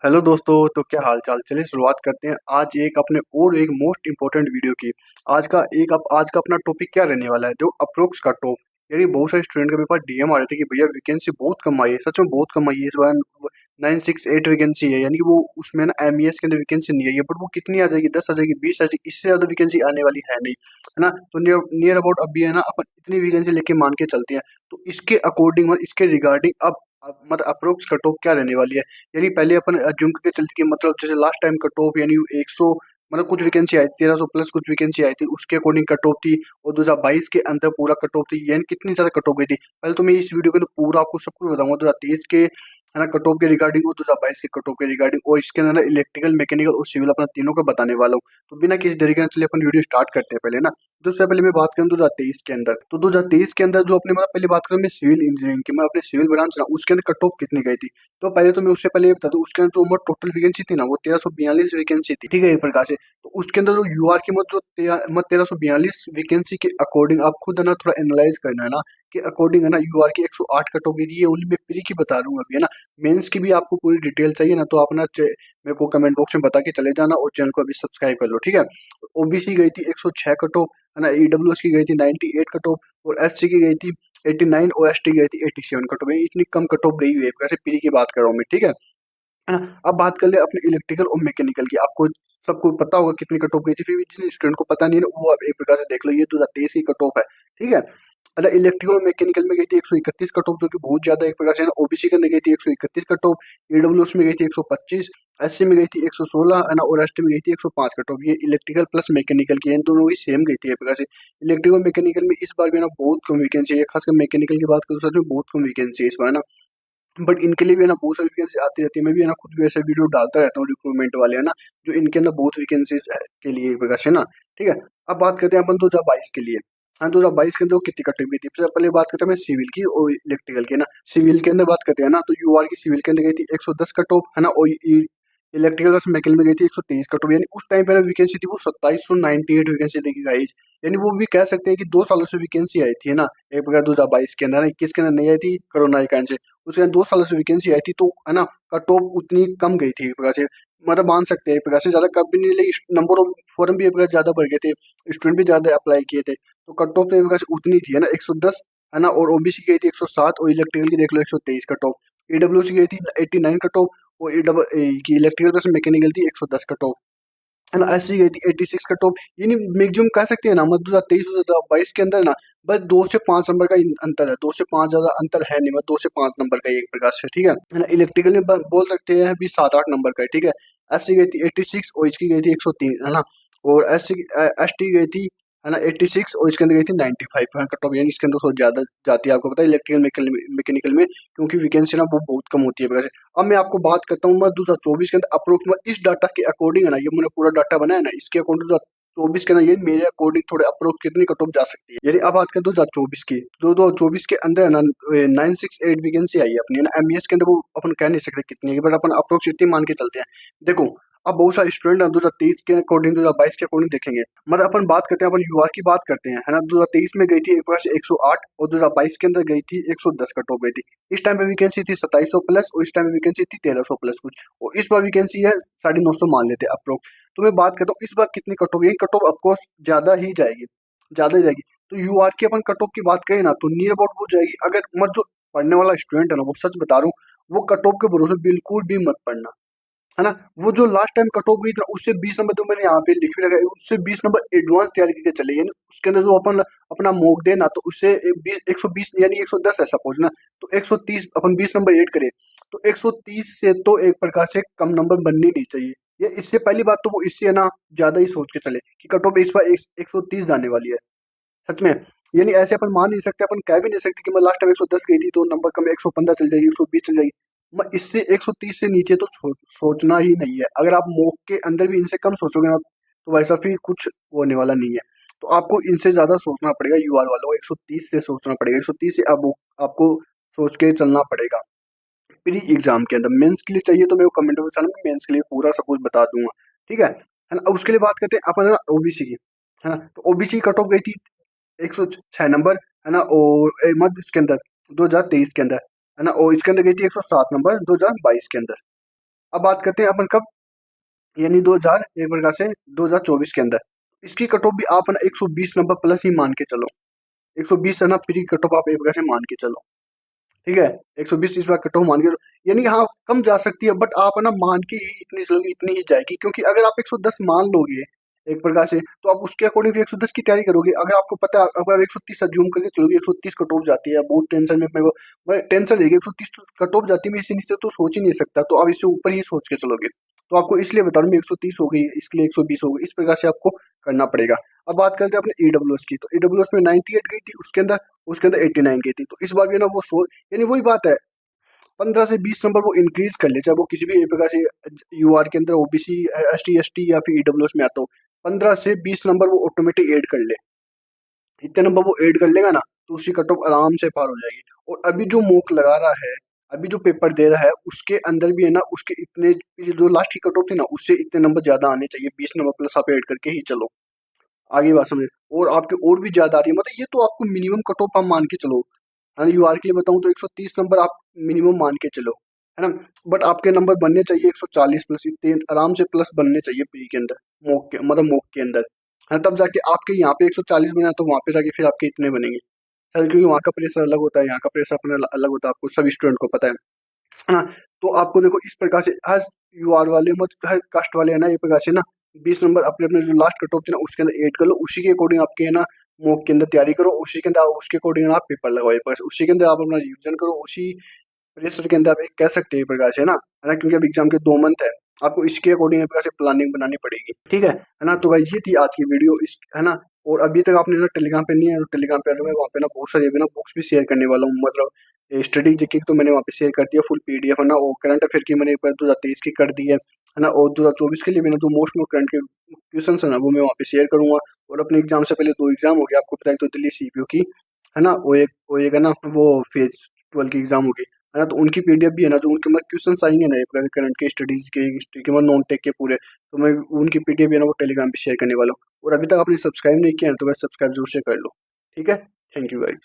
Hello दोस्तों, तो क्या हाल चाल। चलिए शुरुआत करते हैं आज एक अपने और एक मोस्ट इंपॉर्टेंट वीडियो की। आज का अपना टॉपिक क्या रहने वाला है, जो अप्रोक्स कट ऑफ। यानी बहुत सारे स्टूडेंट के मेरे पास डीएम आ रहे थे कि भैया वैकेंसी बहुत कम आई है। सच में बहुत कम आई है इस बार। 968 वैकेंसी है, यानी कि वो उसमें ना एमईएस के अंदर वैकेंसी नहीं आई है, बट वो कितनी आ जाएगी, 10 आ जाएगी, 20 आ जाएगी, इससे ज्यादा वैकेंसी आने वाली है नहीं, है ना। तो नियर नियर अबाउट अभी है ना, अपन इतनी वैकेंसी लेके मान के चलते हैं। तो इसके अकॉर्डिंग और इसके रिगार्डिंग अब मतलब अप्रोक्स कट ऑफ क्या रहने वाली है। यानी पहले अपन अज्यूम करके चलते कि मतलब जैसे लास्ट टाइम कट ऑफ यानी 100 मतलब कुछ वैकेंसी आई थी, 1300 प्लस कुछ वैकेंसी आई थी, उसके अकॉर्डिंग कट ऑफ थी। और 2022 के अंदर पूरा कट ऑफ थी, यानी कितनी ज्यादा कट ऑफ गई थी। पहले तो मैं इस वीडियो के अंदर पूरा आपको सब कुछ बताऊंगा 2023 के, है ना, कट ऑफ के रिगार्डिंग और 2022 के कट ऑफ के रिगार्डिंग, और इसके अंदर इलेक्ट्रिकल, मैकेनिकल और सिविल अपना तीनों का बताने वाला हूँ। तो बिना किसी तरीके से चलिए अपन वीडियो स्टार्ट करते हैं पहले ना। तो उससे पहले मैं बात करूँ 2023 के अंदर, तो 2023 के अंदर जो अपने मतलब पहले बात करूँ मैं सिविल इंजीनियरिंग की, मैं अपने सिविल ब्रांच ना उसके अंदर कट ऑफ कितनी गई थी। तो पहले तो मैं उससे पहले ये बता दूं, उसके अंदर जो उम्र टोटल वैकेंसी थी ना, वो 1342 वैकेंसी थी, ठीक है, एक प्रकार से। तो उसके अंदर जो यूआर की मत जो 1342 वैकेंसी के अकॉर्डिंग आप खुद है ना थोड़ा एनालाइज करना है ना, कि अकॉर्डिंग है ना यूआर की 108 कट हो गई थी। ये ओनली मैं प्री की बता रहा हूँ अभी, है ना। मेंस की भी आपको पूरी डिटेल चाहिए ना, तो आप ना मेरे को कमेंट बॉक्स में बता के चले जाना, और चैनल को अभी सब्सक्राइब कर लो, ठीक है। ओबीसी गई थी 106 कट ऑफ, है ना। ईडब्ल्यूएस की गई थी 98 कट ऑफ, और एससी की गई थी 89, और एसटी गई थी 87 कट ऑफ। इतनी कम कट ऑफ गई हुई है, वैसे प्री की बात कर रहा हूँ मैं, ठीक है ना। अब बात कर ले अपने इलेक्ट्रिकल और मैकेनिकल की। आपको सबको पता होगा कितनी कट ऑफ गई थी, फिर भी जिन स्टूडेंट को पता नहीं है ना, वो आप एक प्रकार से देख लो, ये 2023 की कट ऑफ है, ठीक है। मतलब इलेक्ट्रिकल और मैकेनिकल में गई थी 131 कट ऑफ, जो कि बहुत ज्यादा एक प्रकार से। ओबीसी के अंदर गई थी 131 कट ऑफ, ईडब्ल्यूएस में गई थी 125, एससी में गई थी 116, है ना, और एसटी में गई थी 105 कट ऑफ। ये इलेक्ट्रिकल प्लस मैकेनिकल की है, इन दोनों की सेम गई थी एक प्रकार से। इलेक्ट्रिकल मैकेनिकल में इस बार भी ना बहुत कम वैकेंसी है, खासकर मैकेनिकल की बात करूँ तो सच में बहुत कम वैकेंसी है इस बार ना। बट इनके लिए भी है ना बहुत सारी वैकेंसी आती रहती है। मैं भी है ना खुद भी ऐसे वीडियो डालता रहता हूँ रिक्रूटमेंट वाले, है ना, जो इनके अंदर बहुत वैकेंसीज के लिए एक प्रकार से ना, ठीक है। अब बात करते हैं अपन 2022 के लिए। हाँ, 2022 के अंदर कितनी कटी हुई थी। सबसे पहले बात करते हैं मैं सिविल की और इलेक्ट्रिकल की, है ना। सिविल के अंदर बात करते हैं ना, तो यूआर की सिविल के अंदर गई थी 110 कट ऑफ, है ना, और इलेक्ट्रिकल और मैकेनिकल में गई थी 123 कट ऑफ। यानी उस टाइम पे वैकेंसी थी वो 2798 वैकेंसी देखी गई। यानी वो भी कह सकते हैं कि 2 सालों से वैकेंसी आई थी, है ना। एक प्रकार 2022 के अंदर, 21 के अंदर नहीं आई थी कोरोना के कारण से। उसके अंदर 2 सालों से वैकेंसी आई थी, तो है ना कट ऑफ उतनी कम गई थी एक प्रकार से। मतलब मान सकते हैं एक प्रकार से ज्यादा कम भी नहीं, लेकिन नंबर ऑफ फॉर्म भी एक प्रकार ज्यादा बढ़ गए थे, स्टूडेंट भी ज्यादा अप्लाई किए थे, तो कट ऑफ तो एक प्रकार से उतनी थी, है ना, 110, है ना। और ओबीसी की गई थी 107, और इलेक्ट्रिकल की देख लो 123 कट ऑफ। ईडब्ल्यूसी की गई थी 89 कट ऑफ, और की इलेक्ट्रिकल प्लस मैकेनिकल थी 110 कट ऑफ, है ना। एससी गई थी 86 कट ऑफ। यानी मैक्सिमम कह सकते हैं ना, मतलब 2023 2022 के अंदर ना बस 2 से 5 नंबर का अंतर है, 2 से 5 ज्यादा अंतर है नहीं, मतलब 2 से 5 नंबर का ही एक प्रकार से, ठीक है ना। इलेक्ट्रिकल में बोल सकते हैं भी 7-8 नंबर का है, ठीक है। एससी गई थी 86, और इसकी गई थी 103, है ना। और एसटी गई थी, है ना, 86, और इसके अंदर गई थी 95 कट ऑफ। यानी इसके अंदर थोड़ी ज्यादा जाती है, आपको पता है इलेक्ट्रिकल मैकेनिकल में, क्योंकि वैकेंसी ना वो बहुत कम होती है वैसे। अब मैं आपको बात करता हूँ मैं 2024 के अंदर अप्रोक्सीमेट इस डाटा के अकॉर्डिंग, है ना, ये मैंने पूरा डाटा बनाया ना, इसके अकॉर्डिंग 2024 के अंदर ये मेरे अकॉर्डिंग थोड़े अप्रोक्स कितनी कट ऑफ जा सकती है। यानी अब बात करें 2024 की, 2024 के अंदर है ना 968 वैकेंसी आई है अपनी, है ना। एमईएस के अंदर वो अपन कह नहीं सकते कितनी है, बट अपन अप्रोक्स इतनी मान के चलते हैं। देखो, अब बहुत सारे स्टूडेंट 2023 के अकॉर्डिंग 2022 के अकॉर्डिंग देखेंगे। मतलब अपन बात करते हैं, अपन यूआर की बात करते हैं, है ना। 2023 में गई थी एक बार से 108, और 2022 के अंदर गई थी 110 कट ऑफ गई थी। इस टाइम पे वैकेंसी थी 2700 प्लस, और इस टाइम पे वैकेंसी थी 1300 प्लस कुछ, और इस बार वैकेंसी है 950 मान लेते अप्रोक्स। तो मैं बात करता हूँ इस बार कितनी कट ऑफ, यही कट ऑफ ऑफकोर्स ज्यादा ही जाएगी, ज्यादा ही जाएगी। तो यूआर की अपन कट ऑफ की बात करें ना, तो नियर अबाउट वो जाएगी। अगर मत जो पढ़ने वाला स्टूडेंट है ना, वो सच बता रहा हूँ, वो कट ऑफ के भरोसे बिल्कुल भी मत पढ़ना, है ना। वो जो लास्ट टाइम कट ऑफ हुई ना, उससे 20 नंबर तो मैंने यहाँ पे लिख भी रखा है, उससे 20 नंबर एडवांस तैयारी करके चले, यानी उसके अंदर जो अपन अपना मोक दे ना, तो उससे 120 यानी 110 है सपोज ना, तो 130 अपन 20 नंबर ऐड करें, तो 130 से तो एक प्रकार से कम नंबर बननी नहीं चाहिए। ये इससे पहली बात तो वो इससे है ना ज्यादा ही सोच के चले कि कट ऑफ इस बार 130 जाने वाली है, सच में। यानी ऐसे अपन मान नहीं सकते, अपन कह भी नहीं सकते कि मैं लास्ट टाइम 110 गई थी तो नंबर कम 115 चल जाएगी, 120 चल जाएगी। मैं इससे 130 से नीचे तो सोचना ही नहीं है। अगर आप मॉक के अंदर भी इनसे कम सोचोगे ना, तो वैसा फिर कुछ होने वाला नहीं है। तो आपको इनसे ज्यादा सोचना पड़ेगा, यूआर वालों को 130 से सोचना पड़ेगा, 130 से अब आपको सोच के चलना पड़ेगा प्री एग्जाम के अंदर। मेंस के लिए चाहिए तो मैं कमेंट में चैनल में मेंस के लिए पूरा सब कुछ बता दूंगा, ठीक है ना। अब उसके लिए बात करते हैं अपन, है ना, ओबीसी की, है ना। तो ओबीसी कट ऑफ गई थी 106 नंबर, है ना। और मध्य इसके अंदर 2023 के अंदर, है ना, और इसके अंदर गई थी 107 नंबर 2022 के अंदर। अब बात करते हैं अपन कब, यानी 2000 एक प्रकार से 2024 के अंदर इसकी कट ऑफ भी आप ना 120 नंबर प्लस ही मान के चलो। 120 है ना प्री कट ऑफ आप एक प्रकार से मान के चलो, ठीक है। 120 इस बार कट ऑफ मान के चलो, यानी हाँ कम जा सकती है, बट आप है ना मान के ही इतनी चलोगे इतनी ही जाएगी, क्योंकि अगर आप 110 मान लोगे एक प्रकार से तो आप उसके अकॉर्डिंग 110 की तैयारी करोगे। अगर आपको पता है अगर 130 अज्यूम करके चलोगे 130 कट ऑफ जाती है, बहुत टेंशन में अपने को टेंशन रहेगी। 130 कट ऑफ जाती है, मैं इसे नीचे तो सोच ही नहीं सकता, तो आप इससे ऊपर ही सोच के चलोगे। तो आपको इसलिए बता रहा हूँ 130 हो गई, इसके लिए 120 हो गई, इस प्रकार से आपको करना पड़ेगा। अब बात करते हैं अपने ईडब्ल्यूएस की, तो ईडब्ल्यूएस में 98 गई थी उसके अंदर 89 गई थी, तो इस बार भी ना वो यानी वही बात है, 15 से 20 नंबर वो इंक्रीज कर ले, चाहे वो किसी भी एक प्रकार से यूआर के अंदर ओबीसी एसटी या फिर ईडब्ल्यूएस में आता हो, 15 से 20 नंबर वो ऑटोमेटिक ऐड कर ले। इतने नंबर वो ऐड कर लेगा ना तो उसकी कट ऑफ आराम से पार हो जाएगी। और अभी जो मॉक लगा रहा है, अभी जो पेपर दे रहा है उसके अंदर भी है ना, उसके इतने जो लास्ट की कट ऑफ थी ना उससे इतने नंबर ज्यादा आने चाहिए, 20 नंबर प्लस आप ऐड करके ही चलो। आगे बात समझ, और आपके और भी ज्यादा आ रही है, मतलब ये तो आपको मिनिमम कट ऑफ आप मान के चलो। हाँ यूआर के लिए बताऊं तो 130 नंबर आप मिनिमम मान के चलो, है ना। बट आपके नंबर बनने चाहिए 140 प्लस, इतने आराम से प्लस बनने चाहिए प्री के अंदर, मॉक के मतलब मॉक के अंदर, है, तब जाके आपके यहाँ पे 140 बना तो वहाँ पे जाके फिर आपके इतने बनेंगे सर, क्योंकि वहाँ का प्रेशर अलग होता है, यहाँ का प्रेशर अपना अलग होता है, आपको सभी स्टूडेंट को पता है ना। तो आपको देखो इस प्रकार से हर यूआर वाले मत हर कास्ट वाले है ना, एक प्रकार से ना 20 नंबर अपने अपने जो लास्ट कट ऑफ थी ना उसके अंदर ऐड कर लो, उसी के अकॉर्डिंग आपके है ना मॉक के अंदर तैयारी करो, उसी के अंदर उसके अकॉर्डिंग आप पेपर लगाओ, एक प्रकार से उसी के अंदर आप अपना रिविजन करो, उसी प्रेशर के अंदर आप एक कह सकते हैं एक प्रकार से है ना, क्योंकि अब एग्जाम के 2 मंथ है, आपको इसके अकॉर्डिंग एक प्रकार से प्लानिंग बनानी पड़ेगी, ठीक है ना। तो भाई ये थी आज की वीडियो इस, है ना। और अभी तक आपने ना टेलीग्राम पे नहीं है तो टेलीग्राम पे आ जाओ, मैं वहाँ पे ना बहुत सारी अभी ना बुक्स भी शेयर करने वाला हूँ, मतलब स्टडी जीके की तो मैंने वहाँ पे शेयर कर दिया फुल पीडीएफ, है ना। और करंट अफेयर की मैंने 2023 की कर दी है ना। और 2024 के लिए मैंने जो मोस्ट करंट के क्वेश्चन है ना वो मैं वहाँ पे शेयर करूंगा। और अपने एग्जाम से पहले 2 एग्जाम हो गया, आपको पता है, तो दिल्ली सीपीओ की, है ना, वो एक है ना वो फेज 12 की एग्जाम होगी, है ना। तो उनकी पीडीएफ भी है ना, जो उनके मतलब क्वेश्चन आएंगे ना करंट के स्टडीज के हिस्ट्री के मतलब नॉन टेक के पूरे, तो मैं उनकी पीडीएफ है ना वो टेलीग्राम पे शेयर करने वाला हूँ। और अभी तक आपने सब्सक्राइब नहीं किया है तो वह सब्सक्राइब जरूर से कर लो, ठीक है। Thank you guys.